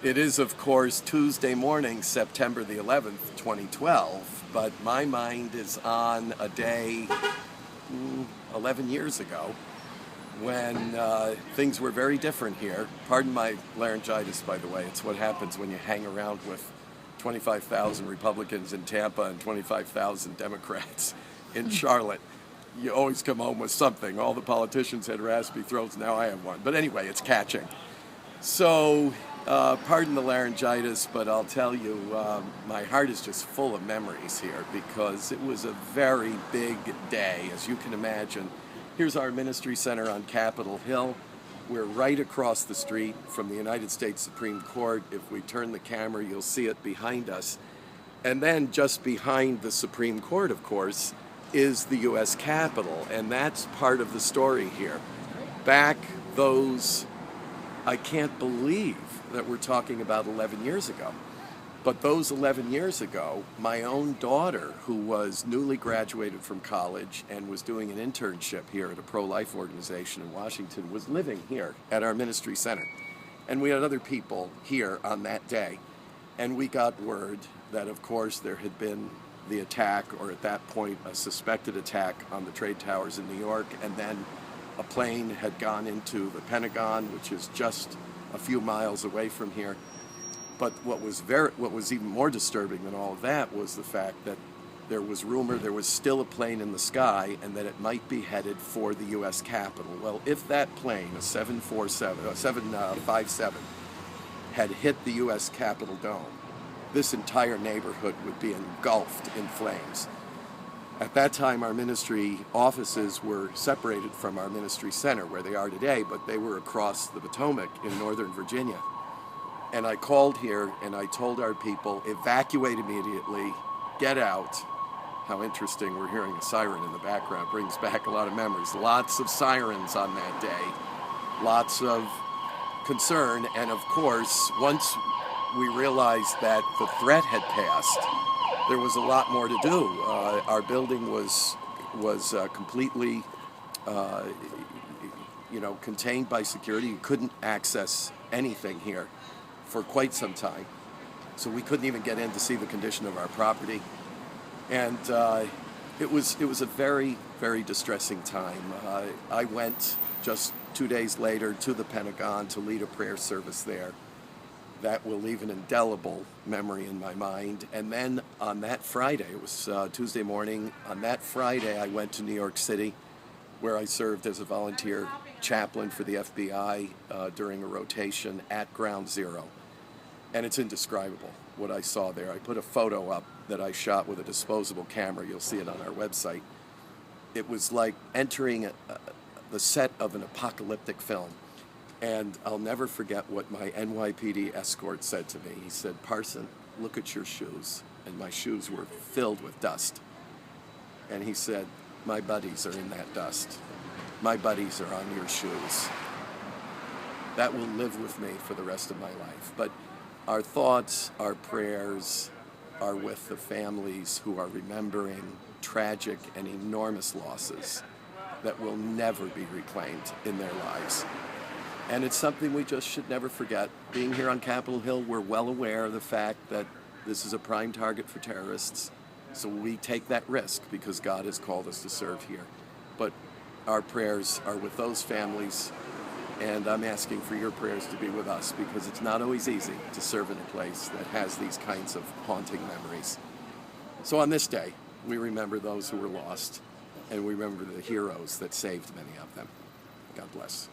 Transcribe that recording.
It is, of course, Tuesday morning, September the 11th, 2012, but my mind is on a day 11 years ago when things were very different here. Pardon my laryngitis, by the way. It's what happens when you hang around with 25,000 Republicans in Tampa and 25,000 Democrats in Charlotte. You always come home with something. All the politicians had raspy throats, now I have one. But anyway, it's catching. So, pardon the laryngitis, but I'll tell you, my heart is just full of memories here because it was a very big day, as you can imagine. Here's our ministry center on Capitol Hill. We're right across the street from the United States Supreme Court. If we turn the camera, you'll see it behind us. And then just behind the Supreme Court, of course, is the U.S. Capitol, and that's part of the story here. Back those, I can't believe that we're talking about 11 years ago. But those 11 years ago, my own daughter, who was newly graduated from college and was doing an internship here at a pro-life organization in Washington, was living here at our ministry center. And we had other people here on that day. And we got word that, of course, there had been the attack, or at that point, a suspected attack on the trade towers in New York, and then a plane had gone into the Pentagon, which is just a few miles away from here. But what was even more disturbing than all of that was the fact that there was rumor there was still a plane in the sky and that it might be headed for the U.S. Capitol. Well, if that plane, a 757, had hit the U.S. Capitol dome, this entire neighborhood would be engulfed in flames. At that time, our ministry offices were separated from our ministry center, where they are today, but they were across the Potomac in Northern Virginia. And I called here and I told our people, evacuate immediately, get out. How interesting, we're hearing a siren in the background, brings back a lot of memories. Lots of sirens on that day, lots of concern, and of course, once we realized that the threat had passed, there was a lot more to do. Our building was completely, contained by security. You couldn't access anything here for quite some time, so we couldn't even get in to see the condition of our property, and it was a very, very distressing time. I went just 2 days later to the Pentagon to lead a prayer service there. That will leave an indelible memory in my mind. And then on that Friday, it was Tuesday morning, on that Friday I went to New York City, where I served as a volunteer chaplain for the FBI during a rotation at Ground Zero. And it's indescribable what I saw there. I put a photo up that I shot with a disposable camera. You'll see it on our website. It was like entering the set of an apocalyptic film. And I'll never forget what my NYPD escort said to me. He said, "Parson, look at your shoes." And my shoes were filled with dust. And he said, "My buddies are in that dust. My buddies are on your shoes." That will live with me for the rest of my life. But our thoughts, our prayers are with the families who are remembering tragic and enormous losses that will never be reclaimed in their lives. And it's something we just should never forget. Being here on Capitol Hill, we're well aware of the fact that this is a prime target for terrorists. So we take that risk because God has called us to serve here. But our prayers are with those families, and I'm asking for your prayers to be with us because it's not always easy to serve in a place that has these kinds of haunting memories. So on this day, we remember those who were lost, and we remember the heroes that saved many of them. God bless.